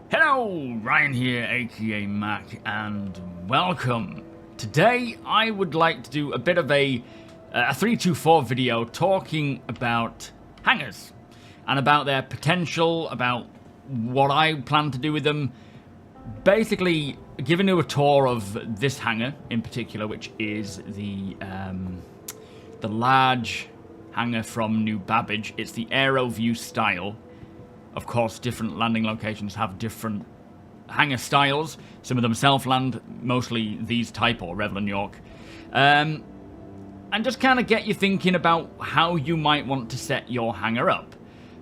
Hello, Ryan here, aka Mac, and welcome. Today I would like to do a bit of a 324 video talking about hangars and about their potential, about what I plan to do with them. Basically, giving you a tour of this hangar in particular, which is the large hangar from New Babbage. It's the Aero View style. Of course, different landing locations have different hangar styles. Some of them self-land, mostly these type or Revel and York. And just kind of get you thinking about how you might want to set your hangar up.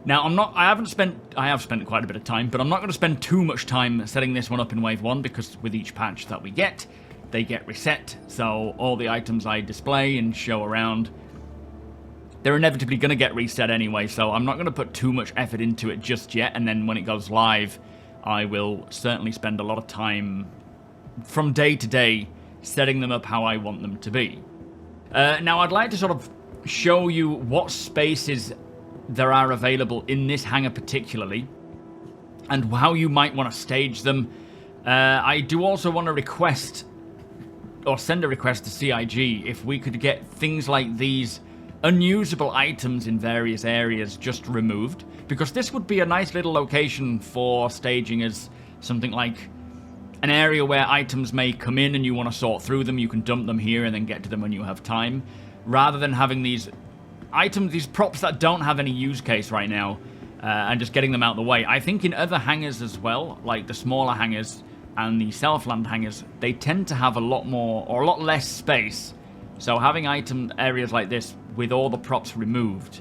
Now, I have spent quite a bit of time, but I'm not going to spend too much time setting this one up in Wave 1, because with each patch that we get, they get reset. So all the items I display and show around, they're inevitably going to get reset anyway, so I'm not going to put too much effort into it just yet, and then when it goes live, I will certainly spend a lot of time from day to day setting them up how I want them to be. Now, I'd like to sort of show you what spaces there are available in this hangar particularly, and how you might want to stage them. I do also want to request, or send a request to CIG, if we could get things like these unusable items in various areas just removed, because this would be a nice little location for staging as something like an area where items may come in and you want to sort through them. You can dump them here and then get to them when you have time, rather than having these items, these props that don't have any use case right now, and just getting them out of the way. I think in other hangars as well, like the smaller hangars and the self-land hangars, they tend to have a lot more or a lot less space. So having item areas like this with all the props removed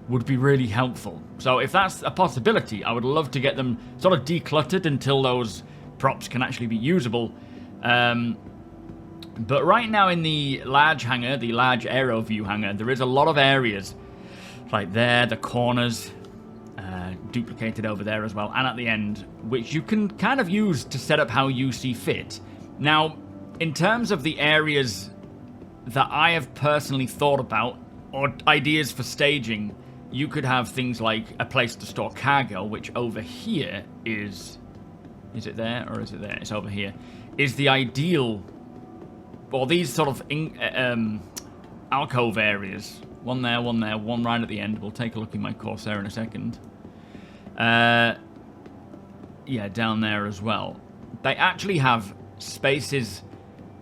would be really helpful. So if that's a possibility, I would love to get them sort of decluttered until those props can actually be usable. But right now in the large hangar, the large Aero View hangar, there is a lot of areas like there, the corners, duplicated over there as well, and at the end, which you can kind of use to set up how you see fit. Now, in terms of the areas that I have personally thought about, or ideas for staging, you could have things like a place to store cargo, which over here is it there or is it there? It's over here. Is the ideal, or these sort of alcove areas. One there, one right at the end. We'll take a look in my Corsair in a second. Yeah, down there as well. They actually have spaces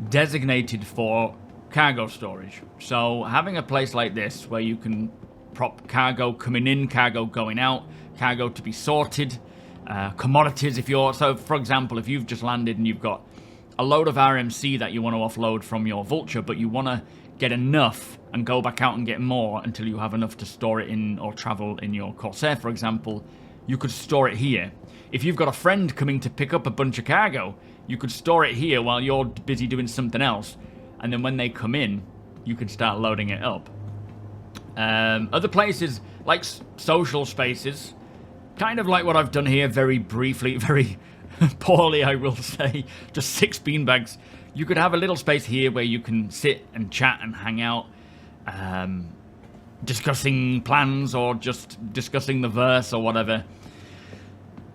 designated for cargo storage. So having a place like this where you can prop cargo coming in, cargo going out, cargo to be sorted, commodities if you're... So for example, if you've just landed and you've got a load of RMC that you want to offload from your Vulture, but you want to get enough and go back out and get more until you have enough to store it in or travel in your Corsair, for example, you could store it here. If you've got a friend coming to pick up a bunch of cargo, you could store it here while you're busy doing something else. And then when they come in, you can start loading it up. Other places, like social spaces, kind of like what I've done here very briefly, very poorly, I will say, just 6 beanbags. You could have a little space here where you can sit and chat and hang out, discussing plans or just discussing the verse or whatever.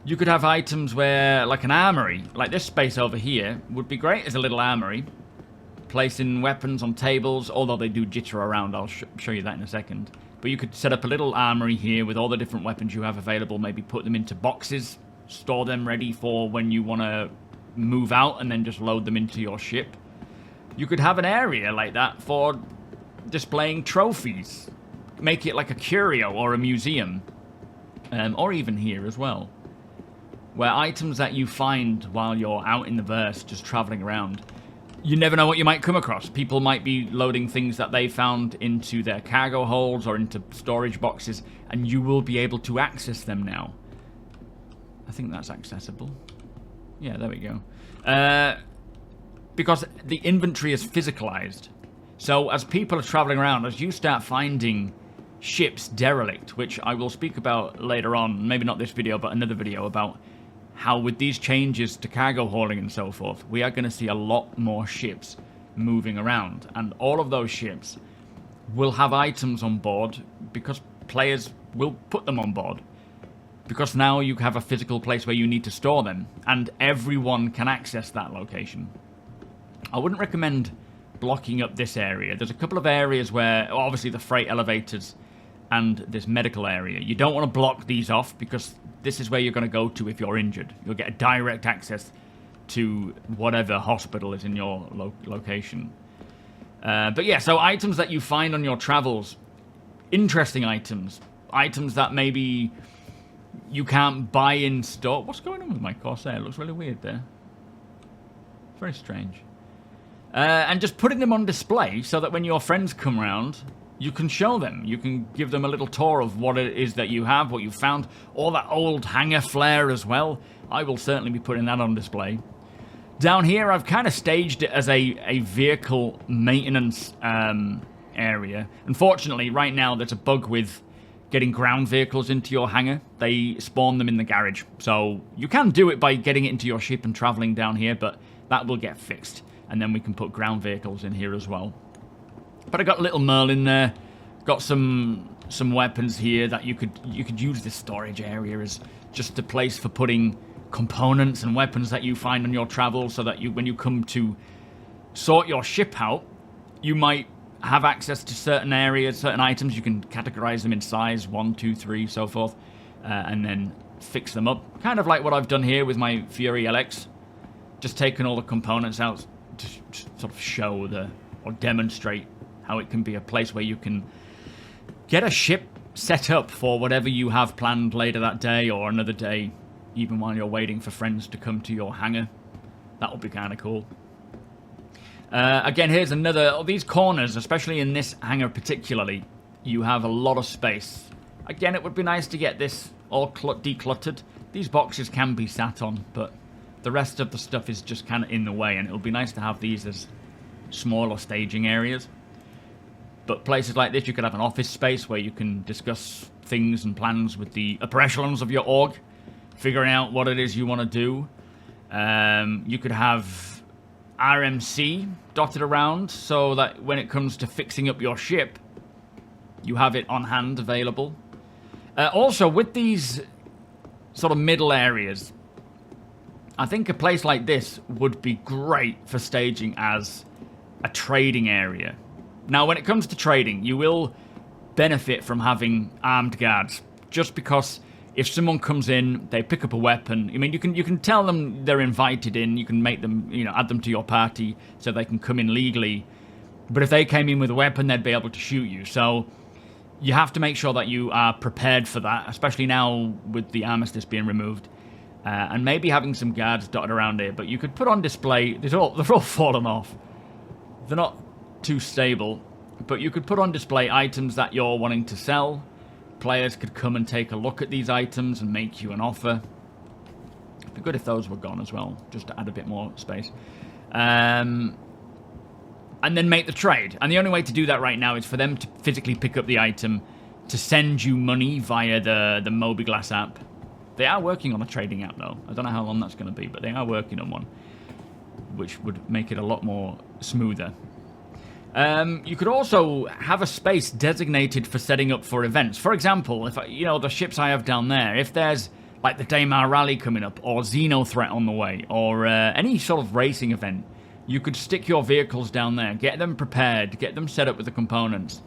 You could have items where, like an armory, like this space over here, would be great as a little armory. Placing weapons on tables, although they do jitter around. I'll show you that in a second. But you could set up a little armory here with all the different weapons you have available, maybe put them into boxes, store them ready for when you want to move out, and then just load them into your ship. You could have an area like that for displaying trophies. Make it like a curio or a museum. Or even here as well, where items that you find while you're out in the verse, just traveling around, you never know what you might come across. People might be loading things that they found into their cargo holds or into storage boxes, and you will be able to access them now. I think that's accessible. Yeah, there we go. Because the inventory is physicalized. So as people are traveling around, as you start finding ships derelict, which I will speak about later on, maybe not this video, but another video, about how with these changes to cargo hauling and so forth, we are going to see a lot more ships moving around. And all of those ships will have items on board because players will put them on board. because now you have a physical place where you need to store them, and everyone can access that location. I wouldn't recommend blocking up this area. There's a couple of areas where, obviously the freight elevators and this medical area. You don't want to block these off, because this is where you're going to go to if you're injured. You'll get a direct access to whatever hospital is in your location. But yeah, so items that you find on your travels, interesting items. Items that maybe you can't buy in store. What's going on with my Corsair? It looks really weird there. Very strange. And just putting them on display so that when your friends come around, you can show them. You can give them a little tour of what it is that you have, what you found. All that old hangar flare as well. I will certainly be putting that on display. Down here, I've kind of staged it as a vehicle maintenance area. Unfortunately, right now, there's a bug with getting ground vehicles into your hangar. They spawn them in the garage. So you can do it by getting it into your ship and traveling down here, but that will get fixed. And then we can put ground vehicles in here as well. But I got Little Merlin there. Got some weapons here that you could use this storage area as just a place for putting components and weapons that you find on your travel, so that when you come to sort your ship out, you might have access to certain areas, certain items. You can categorize them in size, 1, 2, 3, so forth, and then fix them up. Kind of like what I've done here with my Fury LX. Just taken all the components out to sort of show or demonstrate how it can be a place where you can get a ship set up for whatever you have planned later that day or another day, even while you're waiting for friends to come to your hangar. That would be kind of cool. Again, here's another of these corners, especially in this hangar particularly. You have a lot of space. Again, it would be nice to get this all decluttered. These boxes can be sat on, but the rest of the stuff is just kind of in the way, and it'll be nice to have these as smaller staging areas. But places like this, you could have an office space where you can discuss things and plans with the upper echelons of your org, figuring out what it is you want to do. You could have RMC dotted around so that when it comes to fixing up your ship, you have it on hand available. Also, with these sort of middle areas, I think a place like this would be great for staging as a trading area. Now, when it comes to trading, you will benefit from having armed guards, just because if someone comes in, they pick up a weapon. I mean, you can tell them they're invited in. You can make them, add them to your party so they can come in legally. But if they came in with a weapon, they'd be able to shoot you. So you have to make sure that you are prepared for that, especially now with the armistice being removed. And maybe having some guards dotted around here. But you could put on display. They're all fallen off. They're not too stable. But you could put on display items that you're wanting to sell. Players could come and take a look at these items and make you an offer. It'd be good if those were gone as well, just to add a bit more space. And then make the trade. And the only way to do that right now is for them to physically pick up the item, to send you money via the MOBIGlass app. They are working on a trading app, though. I don't know how long that's going to be, but they are working on one, which would make it a lot more smoother. You could also have a space designated for setting up for events. For example, if the ships I have down there, if there's like the Daymar Rally coming up, or Xeno Threat on the way, or any sort of racing event, you could stick your vehicles down there, get them prepared, get them set up with the components,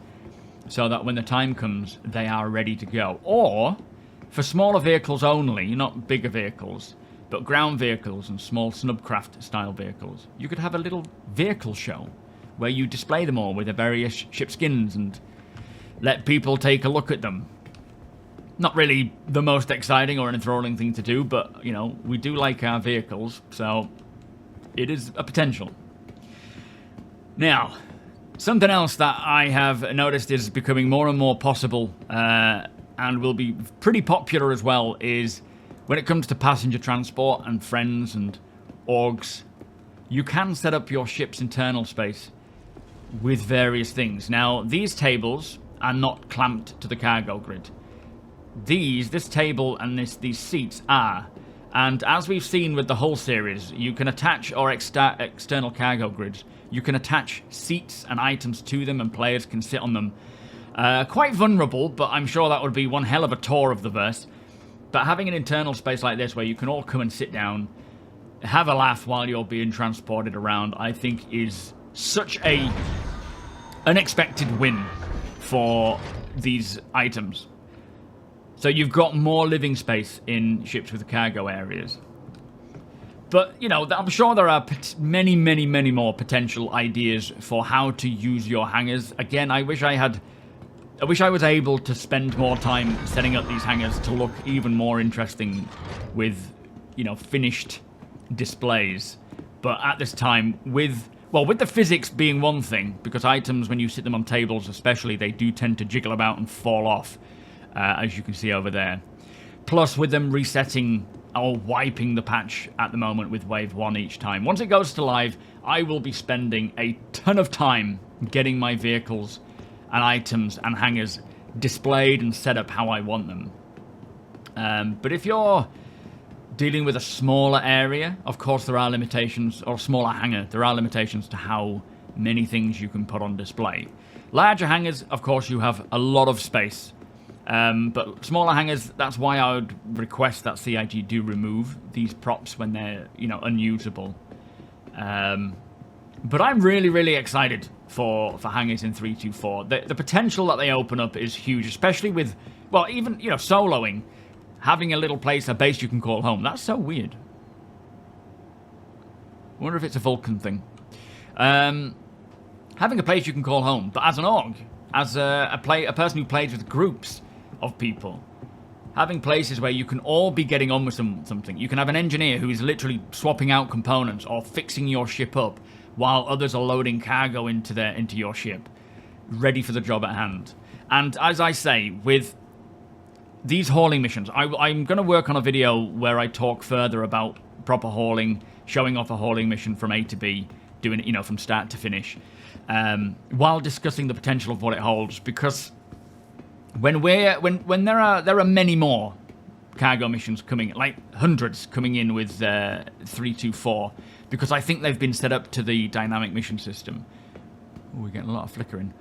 so that when the time comes, they are ready to go. Or, for smaller vehicles only, not bigger vehicles, but ground vehicles and small snubcraft style vehicles, you could have a little vehicle show where you display them all with the various ship skins and let people take a look at them. Not really the most exciting or enthralling thing to do, but, we do like our vehicles, so it is a potential. Now, something else that I have noticed is becoming more and more possible, and will be pretty popular as well, is when it comes to passenger transport and friends and orgs, you can set up your ship's internal space with various things. Now, these tables are not clamped to the cargo grid. This table and these seats are. And as we've seen with the whole series, you can attach or external cargo grids. You can attach seats and items to them, and players can sit on them. Quite vulnerable, but I'm sure that would be one hell of a tour of the verse. But having an internal space like this where you can all come and sit down, have a laugh while you're being transported around, I think is such a unexpected win for these items. So you've got more living space in ships with cargo areas. But, you know, I'm sure there are many, many, many more potential ideas for how to use your hangars. Again, I wish I was able to spend more time setting up these hangars to look even more interesting with, you know, finished displays. But at this time, with the physics being one thing, because items, when you sit them on tables especially, they do tend to jiggle about and fall off, as you can see over there. Plus, with them resetting or wiping the patch at the moment with Wave 1 each time. Once it goes to live, I will be spending a ton of time getting my vehicles and items and hangars displayed and set up how I want them. But if you're dealing with a smaller area, of course there are limitations, or a smaller hangar, there are limitations to how many things you can put on display. Larger hangars, of course, you have a lot of space. But smaller hangars, that's why I would request that CIG do remove these props when they're, you know, unusable. But I'm really, really excited for hangars in 324. The potential that they open up is huge, especially with, well, even, you know, soloing. Having a little place, a base you can call home. That's so weird. I wonder if it's a Vulcan thing. Having a place you can call home, but as an org, as a person who plays with groups of people, having places where you can all be getting on with something. You can have an engineer who is literally swapping out components or fixing your ship up while others are loading cargo into your ship, ready for the job at hand. And as I say, with these hauling missions, I'm going to work on a video where I talk further about proper hauling, showing off a hauling mission from A to B, doing it, you know, from start to finish, while discussing the potential of what it holds. Because when there are many more cargo missions coming, like hundreds coming in with 324, because I think they've been set up to the dynamic mission system. Ooh, we're getting a lot of flickering.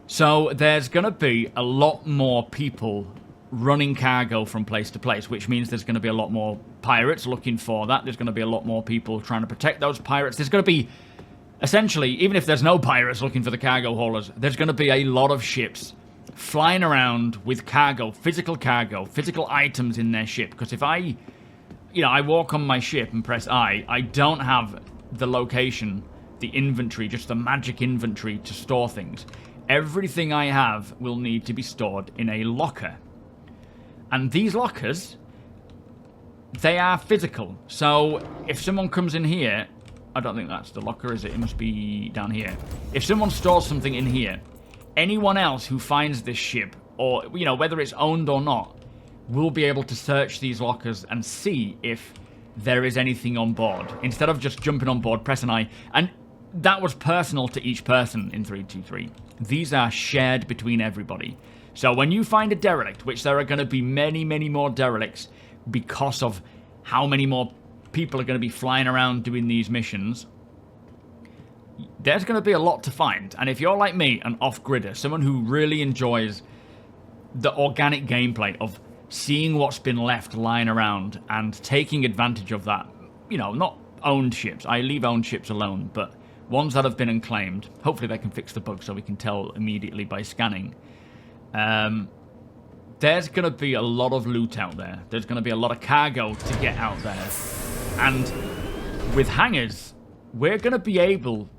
So there's going to be a lot more people running cargo from place to place, which means there's going to be a lot more pirates looking for that. There's going to be a lot more people trying to protect those pirates. There's going to be, essentially, even if there's no pirates looking for the cargo haulers, there's going to be a lot of ships flying around with cargo, physical items in their ship. Because if I walk on my ship and press I don't have the location, the inventory, just the magic inventory to store things. Everything I have will need to be stored in a locker. And these lockers, they are physical. So if someone comes in here, I don't think that's the locker, is it? It must be down here. If someone stores something in here, anyone else who finds this ship, or, you know, whether it's owned or not, will be able to search these lockers and see if there is anything on board. Instead of just jumping on board, press an I. And that was personal to each person in 323. These are shared between everybody. So when you find a derelict, which there are going to be many, many more derelicts because of how many more people are going to be flying around doing these missions, there's going to be a lot to find. And if you're like me, an off-gridder, someone who really enjoys the organic gameplay of seeing what's been left lying around and taking advantage of that, you know, not owned ships. I leave owned ships alone, but ones that have been unclaimed. Hopefully they can fix the bug so we can tell immediately by scanning. There's going to be a lot of loot out there. There's going to be a lot of cargo to get out there. And with hangars, we're going to be able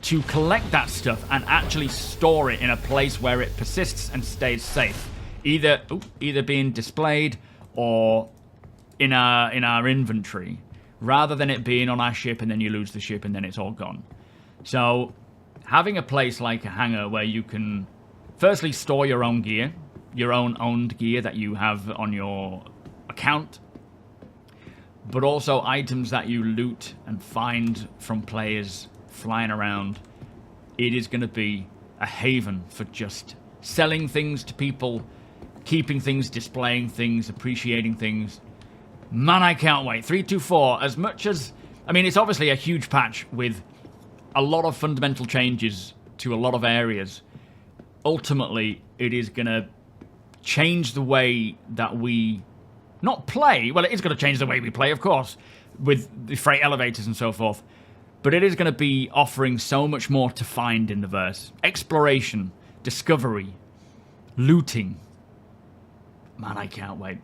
to collect that stuff and actually store it in a place where it persists and stays safe. Either being displayed or in our inventory, rather than it being on our ship and then you lose the ship and then it's all gone. So having a place like a hangar where you can firstly store your own gear, your own owned gear that you have on your account, but also items that you loot and find from players flying around. It is going to be a haven for just selling things to people, keeping things, displaying things, appreciating things. Man, I can't wait. 324, as much as, I mean, it's obviously a huge patch with a lot of fundamental changes to a lot of areas. Ultimately, it is going to change the way that we not play. Well, it is going to change the way we play, of course, with the freight elevators and so forth. But it is going to be offering so much more to find in the verse. Exploration, discovery, looting. Man, I can't wait.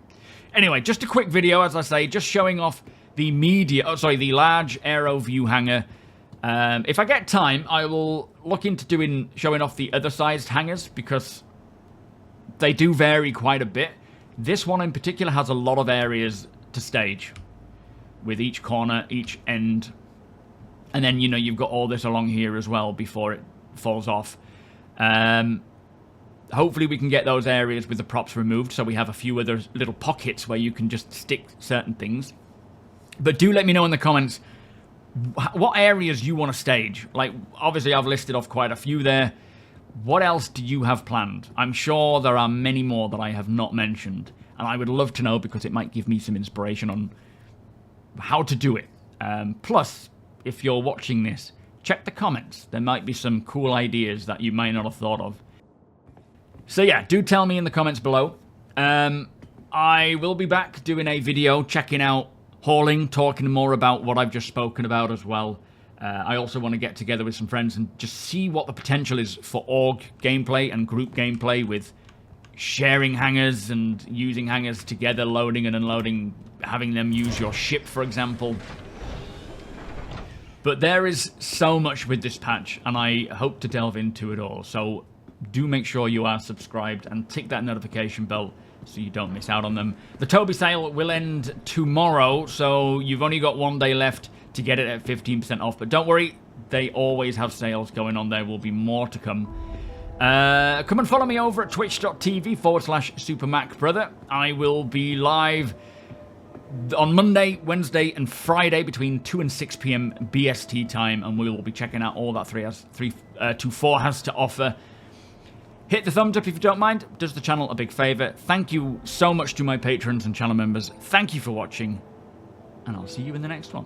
Anyway, just a quick video, as I say, just showing off the the large aero view hangar. If I get time, I will look into showing off the other sized hangars, because they do vary quite a bit. This one in particular has a lot of areas to stage, with each corner, each end. And then, you know, you've got all this along here as well before it falls off. Hopefully we can get those areas with the props removed, so we have a few other little pockets where you can just stick certain things. But do let me know in the comments what areas you want to stage. Like, obviously I've listed off quite a few there. What else do you have planned? I'm sure there are many more that I have not mentioned, and I would love to know, because it might give me some inspiration on how to do it. Plus, if you're watching this, check the comments. There might be some cool ideas that you might not have thought of. So yeah, do tell me in the comments below. I will be back doing a video checking out hauling, talking more about what I've just spoken about as well. I also want to get together with some friends and just see what the potential is for org gameplay and group gameplay, with sharing hangars and using hangars together, loading and unloading, having them use your ship, for example. But there is so much with this patch, and I hope to delve into it all. So do make sure you are subscribed and tick that notification bell so you don't miss out on them. The TOBII sale will end tomorrow, so you've only got one day left to get it at 15% off. But don't worry, they always have sales going on. There will be more to come. Come and follow me over at twitch.tv/SuperMacBrother. I will be live on Monday, Wednesday, and Friday between 2 and 6 p.m. BST time, and we will be checking out all that 324 has to offer. Hit the thumbs up if you don't mind. It does the channel a big favour. Thank you so much to my patrons and channel members. Thank you for watching, and I'll see you in the next one.